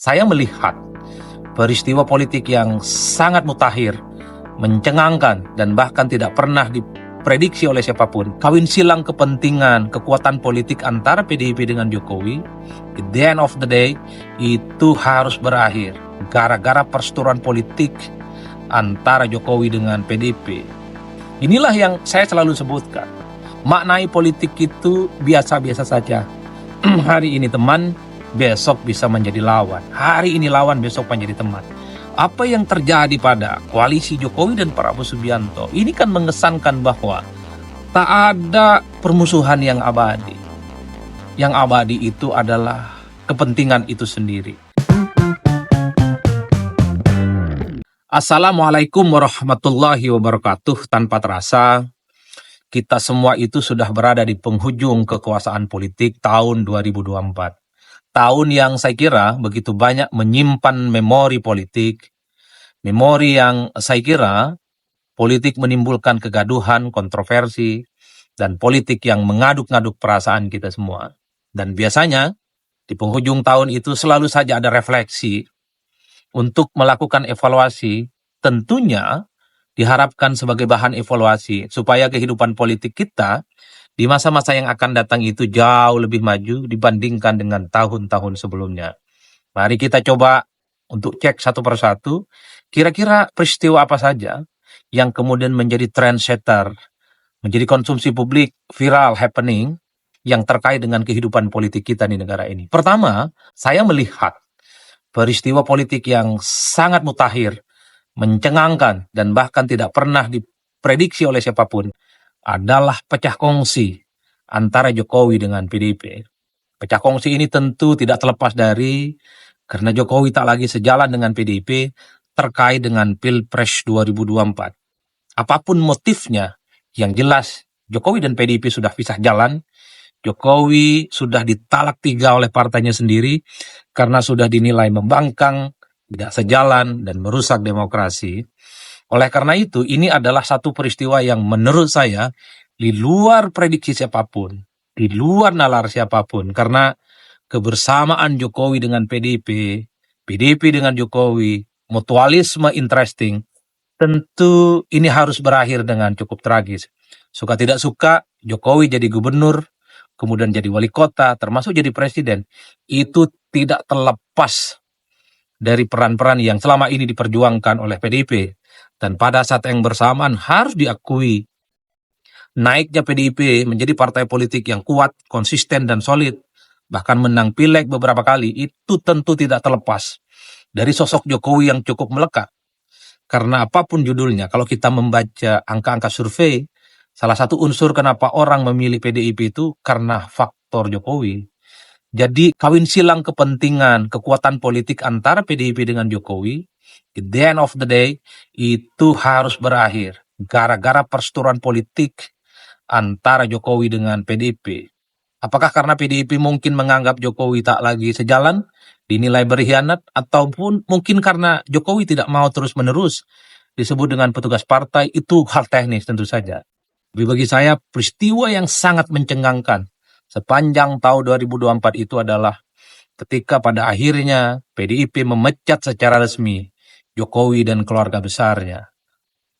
Saya melihat peristiwa politik yang sangat mutakhir, mencengangkan, dan bahkan tidak pernah diprediksi oleh siapapun. Kawin silang kepentingan, kekuatan politik antara PDIP dengan Jokowi, at the end of the day, itu harus berakhir. Gara-gara perseteruan politik antara Jokowi dengan PDIP. Inilah yang saya selalu sebutkan. Maknai politik itu biasa-biasa saja. Hari ini teman, besok bisa menjadi lawan. Hari ini lawan, besok menjadi teman. Apa yang terjadi pada koalisi Jokowi dan Prabowo Subianto ini kan mengesankan bahwa tak ada permusuhan yang abadi. Yang abadi itu adalah kepentingan itu sendiri. Assalamualaikum warahmatullahi wabarakatuh. Tanpa terasa, kita semua itu sudah berada di penghujung kekuasaan politik tahun 2024. Tahun yang saya kira begitu banyak menyimpan memori politik, memori yang saya kira politik menimbulkan kegaduhan, kontroversi, dan politik yang mengaduk-ngaduk perasaan kita semua. Dan biasanya di penghujung tahun itu selalu saja ada refleksi untuk melakukan evaluasi, tentunya diharapkan sebagai bahan evaluasi supaya kehidupan politik kita di masa-masa yang akan datang itu jauh lebih maju dibandingkan dengan tahun-tahun sebelumnya. Mari kita coba untuk cek satu persatu, kira-kira peristiwa apa saja yang kemudian menjadi trendsetter, menjadi konsumsi publik, viral, happening, yang terkait dengan kehidupan politik kita di negara ini. Pertama, saya melihat peristiwa politik yang sangat mutakhir, mencengangkan, dan bahkan tidak pernah diprediksi oleh siapapun adalah pecah kongsi antara Jokowi dengan PDIP. Pecah kongsi ini tentu tidak terlepas dari karena Jokowi tak lagi sejalan dengan PDIP terkait dengan Pilpres 2024. Apapun motifnya, yang jelas Jokowi dan PDIP sudah pisah jalan. Jokowi sudah ditalak 3 oleh partainya sendiri karena sudah dinilai membangkang, tidak sejalan, dan merusak demokrasi. Oleh karena itu, ini adalah satu peristiwa yang menurut saya di luar prediksi siapapun, di luar nalar siapapun, karena kebersamaan Jokowi dengan PDIP, PDIP dengan Jokowi, mutualisme interesting, tentu ini harus berakhir dengan cukup tragis. Suka tidak suka, Jokowi jadi gubernur, kemudian jadi wali kota, termasuk jadi presiden, itu tidak terlepas dari peran-peran yang selama ini diperjuangkan oleh PDIP. Dan pada saat yang bersamaan harus diakui, naiknya PDIP menjadi partai politik yang kuat, konsisten, dan solid, bahkan menang pileg beberapa kali, itu tentu tidak terlepas dari sosok Jokowi yang cukup melekat. Karena apapun judulnya, kalau kita membaca angka-angka survei, salah satu unsur kenapa orang memilih PDIP itu karena faktor Jokowi. Jadi kawin silang kepentingan, kekuatan politik antara PDIP dengan Jokowi, at the end of the day, itu harus berakhir. Gara-gara perseteruan politik antara Jokowi dengan PDIP. Apakah karena PDIP mungkin menganggap Jokowi tak lagi sejalan, dinilai berkhianat, ataupun mungkin karena Jokowi tidak mau terus-menerus disebut dengan petugas partai, itu hal teknis tentu saja. Tapi bagi saya peristiwa yang sangat mencengangkan sepanjang tahun 2024 itu adalah ketika pada akhirnya PDIP memecat secara resmi Jokowi dan keluarga besarnya.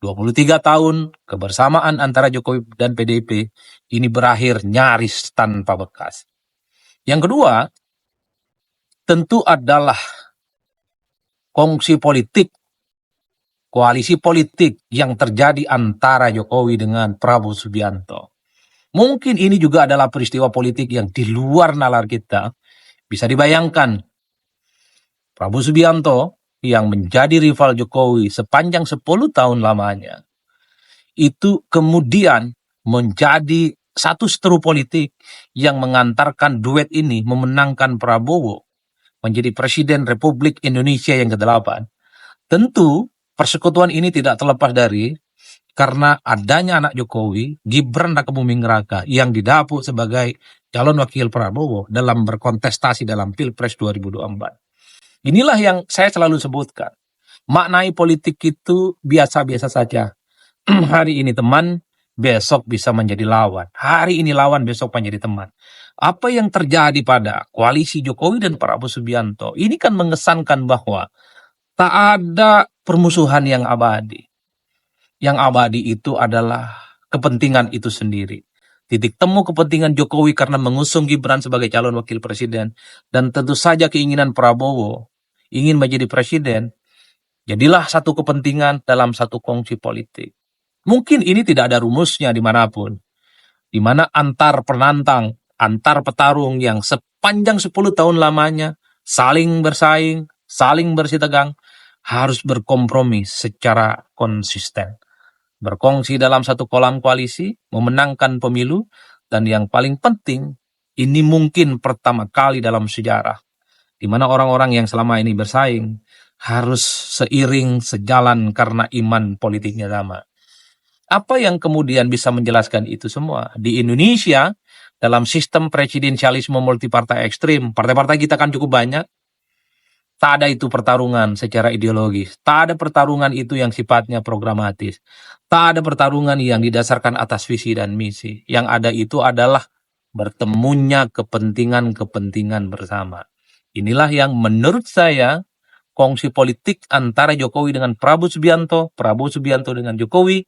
23 tahun kebersamaan antara Jokowi dan PDIP ini berakhir nyaris tanpa bekas. Yang kedua, tentu adalah kongsi politik, koalisi politik yang terjadi antara Jokowi dengan Prabowo Subianto. Mungkin ini juga adalah peristiwa politik yang di luar nalar kita. Bisa dibayangkan, Prabowo Subianto yang menjadi rival Jokowi sepanjang 10 tahun lamanya, itu kemudian menjadi satu seteru politik yang mengantarkan duet ini memenangkan Prabowo menjadi Presiden Republik Indonesia yang ke-8. Tentu persekutuan ini tidak terlepas dari karena adanya anak Jokowi, Gibran Rakabuming Raka, yang didapuk sebagai calon wakil Prabowo dalam berkontestasi dalam Pilpres 2024. Inilah yang saya selalu sebutkan. Maknai politik itu biasa-biasa saja. Hari ini teman, besok bisa menjadi lawan. Hari ini lawan, besok menjadi teman. Apa yang terjadi pada koalisi Jokowi dan Prabowo Subianto ini kan mengesankan bahwa tak ada permusuhan yang abadi. Yang abadi itu adalah kepentingan itu sendiri. Titik temu kepentingan Jokowi karena mengusung Gibran sebagai calon wakil presiden, dan tentu saja keinginan Prabowo ingin menjadi presiden, jadilah satu kepentingan dalam satu kongsi politik. Mungkin ini tidak ada rumusnya dimanapun, di mana antar penantang, antar petarung yang sepanjang 10 tahun lamanya saling bersaing, saling bersitegang, harus berkompromi secara konsisten. Berkongsi dalam satu kolam koalisi, memenangkan pemilu, dan yang paling penting, ini mungkin pertama kali dalam sejarah, di mana orang-orang yang selama ini bersaing harus seiring, sejalan karena iman politiknya sama. Apa yang kemudian bisa menjelaskan itu semua? Di Indonesia, dalam sistem presidensialisme multipartai ekstrim, partai-partai kita kan cukup banyak, tak ada itu pertarungan secara ideologis, tak ada pertarungan itu yang sifatnya programatis, tak ada pertarungan yang didasarkan atas visi dan misi. Yang ada itu adalah bertemunya kepentingan-kepentingan bersama. Inilah yang menurut saya kongsi politik antara Jokowi dengan Prabowo Subianto dengan Jokowi,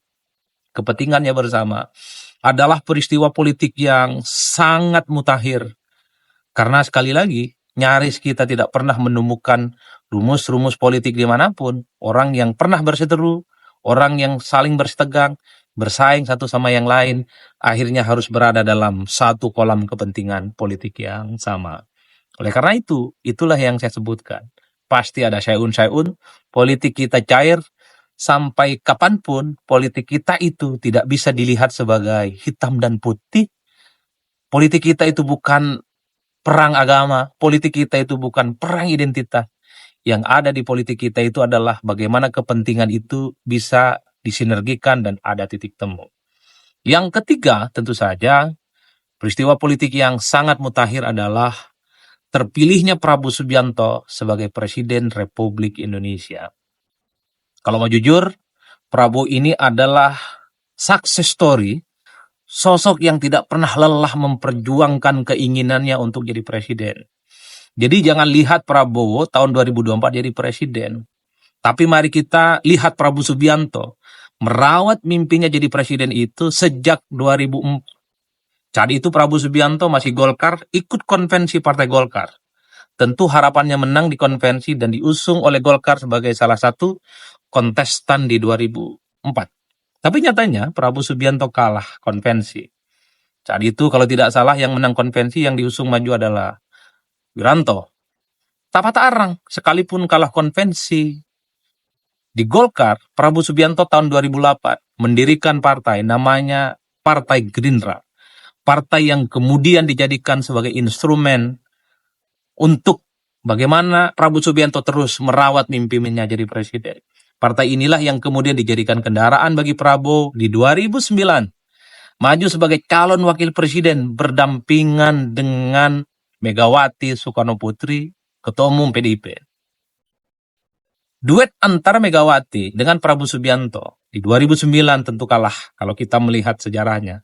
kepentingannya bersama, adalah peristiwa politik yang sangat mutakhir. Karena sekali lagi, nyaris kita tidak pernah menemukan rumus-rumus politik dimanapun. Orang yang pernah berseteru, orang yang saling bersetegang, bersaing satu sama yang lain, akhirnya harus berada dalam satu kolam kepentingan politik yang sama. Oleh karena itu, itulah yang saya sebutkan. Pasti ada syai'un-syai'un, politik kita cair, sampai kapanpun politik kita itu tidak bisa dilihat sebagai hitam dan putih. Politik kita itu bukan perang agama, politik kita itu bukan perang identitas. Yang ada di politik kita itu adalah bagaimana kepentingan itu bisa disinergikan dan ada titik temu. Yang ketiga, tentu saja, peristiwa politik yang sangat mutakhir adalah terpilihnya Prabowo Subianto sebagai Presiden Republik Indonesia. Kalau mau jujur, Prabowo ini adalah success story, sosok yang tidak pernah lelah memperjuangkan keinginannya untuk jadi presiden. Jadi jangan lihat Prabowo tahun 2024 jadi presiden. Tapi mari kita lihat Prabowo Subianto merawat mimpinya jadi presiden itu sejak 2004. Saat itu Prabowo Subianto masih Golkar, ikut konvensi Partai Golkar. Tentu harapannya menang di konvensi dan diusung oleh Golkar sebagai salah satu kontestan di 2004. Tapi nyatanya Prabowo Subianto kalah konvensi. Saat itu kalau tidak salah yang menang konvensi yang diusung maju adalah Wiranto. Tak patah arang, sekalipun kalah konvensi di Golkar, Prabowo Subianto tahun 2008 mendirikan partai namanya Partai Gerindra. Partai yang kemudian dijadikan sebagai instrumen untuk bagaimana Prabowo Subianto terus merawat mimpinya jadi presiden. Partai inilah yang kemudian dijadikan kendaraan bagi Prabowo di 2009. Maju sebagai calon wakil presiden berdampingan dengan Megawati Soekarno Putri, Ketua Umum PDIP. Duet antara Megawati dengan Prabowo Subianto di 2009 tentu kalah kalau kita melihat sejarahnya.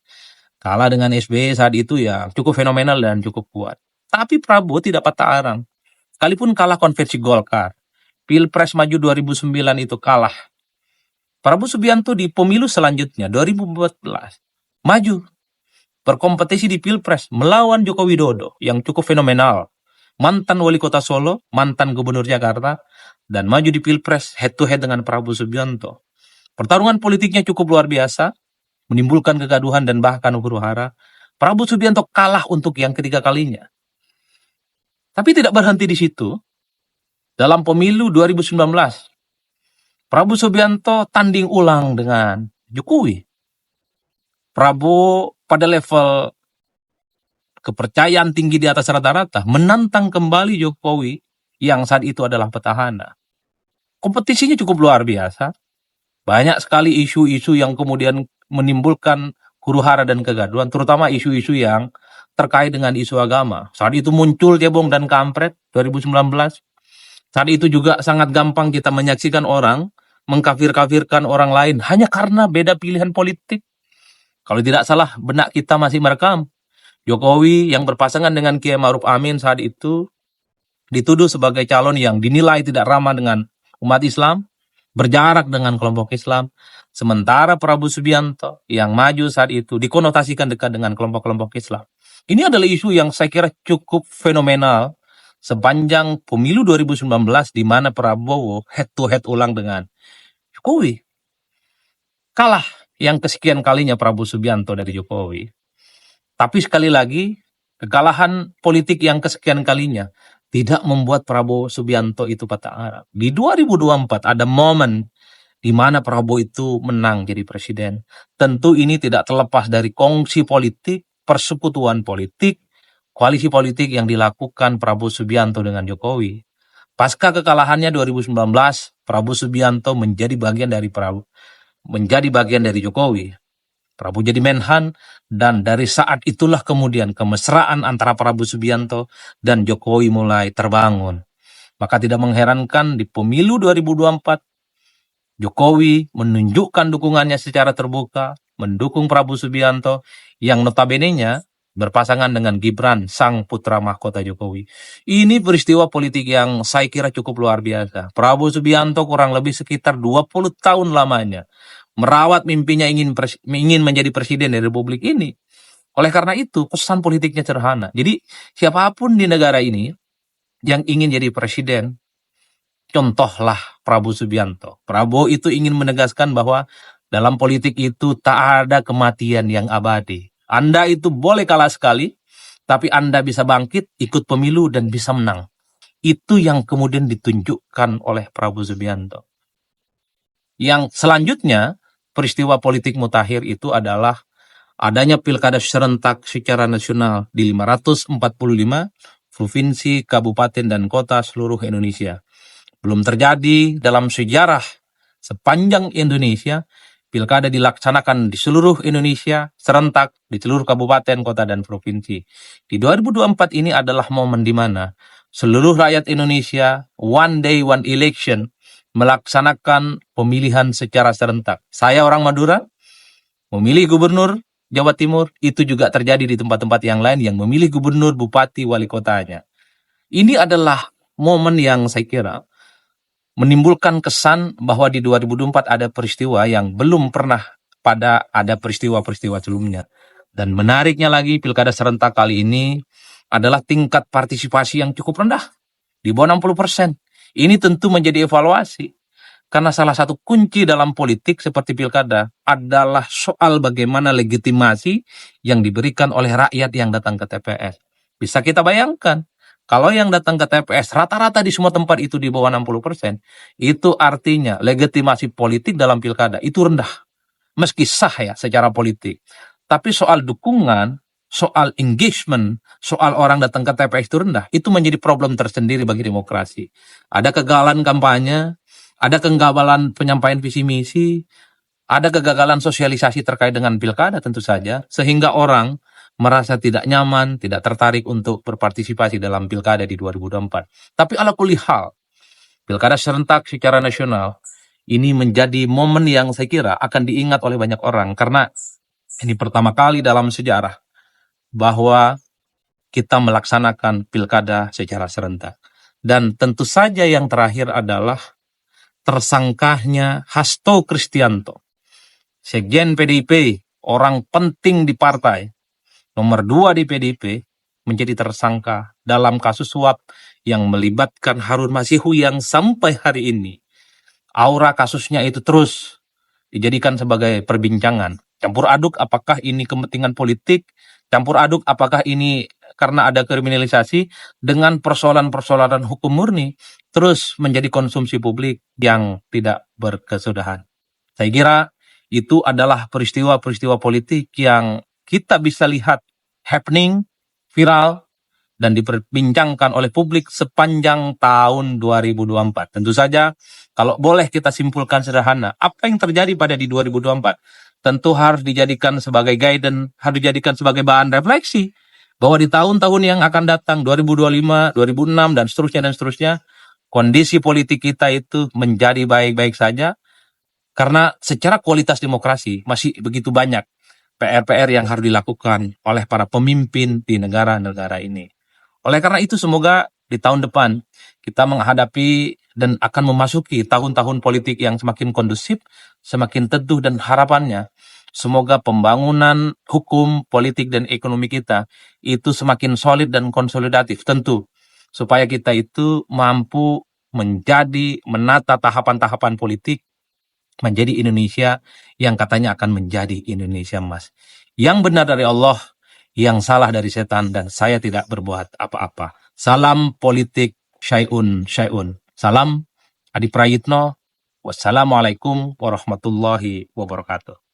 Kalah dengan SBY saat itu ya cukup fenomenal dan cukup kuat. Tapi Prabowo tidak patah arang. Sekalipun kalah konvensi Golkar, Pilpres maju 2009 itu kalah. Prabowo Subianto di pemilu selanjutnya 2014 maju berkompetisi di Pilpres melawan Joko Widodo yang cukup fenomenal. Mantan wali kota Solo, mantan gubernur Jakarta, dan maju di Pilpres head to head dengan Prabowo Subianto. Pertarungan politiknya cukup luar biasa, menimbulkan kegaduhan dan bahkan huru-hara. Prabowo Subianto kalah untuk yang ketiga kalinya. Tapi tidak berhenti di situ. Dalam pemilu 2019, Prabowo Subianto tanding ulang dengan Jokowi. Prabowo pada level kepercayaan tinggi di atas rata-rata menantang kembali Jokowi yang saat itu adalah petahana. Kompetisinya cukup luar biasa. Banyak sekali isu-isu yang kemudian menimbulkan huru-hara dan kegaduhan, terutama isu-isu yang terkait dengan isu agama. Saat itu muncul cebong dan kampret 2019. Saat itu juga sangat gampang kita menyaksikan orang mengkafir-kafirkan orang lain hanya karena beda pilihan politik. Kalau tidak salah, benak kita masih merekam Jokowi yang berpasangan dengan Kiai Ma'ruf Amin saat itu dituduh sebagai calon yang dinilai tidak ramah dengan umat Islam, berjarak dengan kelompok Islam. Sementara Prabowo Subianto yang maju saat itu dikonotasikan dekat dengan kelompok-kelompok Islam. Ini adalah isu yang saya kira cukup fenomenal sepanjang pemilu 2019 di mana Prabowo head to head ulang dengan Jokowi. Kalah yang kesekian kalinya Prabowo Subianto dari Jokowi. Tapi sekali lagi, kekalahan politik yang kesekian kalinya tidak membuat Prabowo Subianto itu patah arang. Di 2024 ada momen di mana Prabowo itu menang jadi presiden. Tentu ini tidak terlepas dari kongsi politik, persekutuan politik, koalisi politik yang dilakukan Prabowo Subianto dengan Jokowi. Pasca kekalahannya 2019, Prabowo Subianto menjadi bagian dari Jokowi. Prabowo jadi Menhan, dan dari saat itulah kemudian kemesraan antara Prabowo Subianto dan Jokowi mulai terbangun. Maka tidak mengherankan di pemilu 2024, Jokowi menunjukkan dukungannya secara terbuka, mendukung Prabowo Subianto, yang notabene-nya berpasangan dengan Gibran, sang putra mahkota Jokowi. Ini peristiwa politik yang saya kira cukup luar biasa. Prabowo Subianto kurang lebih sekitar 20 tahun lamanya merawat mimpinya ingin menjadi presiden dari Republik ini. Oleh karena itu, pesan politiknya sederhana. Jadi, siapapun di negara ini yang ingin jadi presiden, contohlah Prabowo Subianto. Prabowo itu ingin menegaskan bahwa dalam politik itu tak ada kematian yang abadi. Anda itu boleh kalah sekali, tapi Anda bisa bangkit, ikut pemilu, dan bisa menang. Itu yang kemudian ditunjukkan oleh Prabowo Subianto. Yang selanjutnya, peristiwa politik mutakhir itu adalah adanya pilkada serentak secara nasional di 545 provinsi, kabupaten, dan kota seluruh Indonesia. Belum terjadi dalam sejarah sepanjang Indonesia, pilkada dilaksanakan di seluruh Indonesia, serentak di seluruh kabupaten, kota, dan provinsi. Di 2024 ini adalah momen di mana seluruh rakyat Indonesia, one day, one election, melaksanakan pemilihan secara serentak. Saya orang Madura, memilih gubernur Jawa Timur, itu juga terjadi di tempat-tempat yang lain yang memilih gubernur, bupati, wali kotanya. Ini adalah momen yang saya kira menimbulkan kesan bahwa di 2024 ada peristiwa yang belum pernah ada peristiwa-peristiwa sebelumnya. Dan menariknya lagi, pilkada serentak kali ini adalah tingkat partisipasi yang cukup rendah, di bawah 60%. Ini tentu menjadi evaluasi. Karena salah satu kunci dalam politik seperti pilkada adalah soal bagaimana legitimasi yang diberikan oleh rakyat yang datang ke TPS. Bisa kita bayangkan, kalau yang datang ke TPS rata-rata di semua tempat itu di bawah 60%, itu artinya legitimasi politik dalam pilkada itu rendah. Meski sah ya secara politik. Tapi soal dukungan, soal engagement, soal orang datang ke TPS itu rendah, itu menjadi problem tersendiri bagi demokrasi. Ada kegagalan kampanye, ada kegagalan penyampaian visi misi, ada kegagalan sosialisasi terkait dengan pilkada tentu saja, sehingga orang merasa tidak nyaman, tidak tertarik untuk berpartisipasi dalam pilkada di 2024. Tapi ala kulli hal, pilkada serentak secara nasional, ini menjadi momen yang saya kira akan diingat oleh banyak orang, karena ini pertama kali dalam sejarah bahwa kita melaksanakan pilkada secara serentak. Dan tentu saja yang terakhir adalah tersangkanya Hasto Kristianto, Sekjen PDIP, orang penting di partai, nomor 2 di PDIP, menjadi tersangka dalam kasus suap yang melibatkan Harun Masihu yang sampai hari ini aura kasusnya itu terus dijadikan sebagai perbincangan. Campur aduk apakah ini kepentingan politik, campur aduk apakah ini karena ada kriminalisasi, dengan persoalan-persoalan hukum murni terus menjadi konsumsi publik yang tidak berkesudahan. Saya kira itu adalah peristiwa-peristiwa politik yang kita bisa lihat happening, viral, dan diperbincangkan oleh publik sepanjang tahun 2024. Tentu saja, kalau boleh kita simpulkan sederhana, apa yang terjadi pada di 2024 tentu harus dijadikan sebagai guidance, harus dijadikan sebagai bahan refleksi, bahwa di tahun-tahun yang akan datang, 2025, 2006, dan seterusnya, kondisi politik kita itu menjadi baik-baik saja, karena secara kualitas demokrasi masih begitu banyak PR-PR yang harus dilakukan oleh para pemimpin di negara-negara ini. Oleh karena itu semoga di tahun depan kita menghadapi dan akan memasuki tahun-tahun politik yang semakin kondusif, semakin teduh, dan harapannya semoga pembangunan hukum, politik, dan ekonomi kita itu semakin solid dan konsolidatif tentu, supaya kita itu mampu menata tahapan-tahapan politik menjadi Indonesia yang katanya akan menjadi Indonesia emas. Yang benar dari Allah, yang salah dari setan, dan saya tidak berbuat apa-apa. Salam politik syai'un syai'un. Salam Adi Prayitno. Wassalamualaikum warahmatullahi wabarakatuh.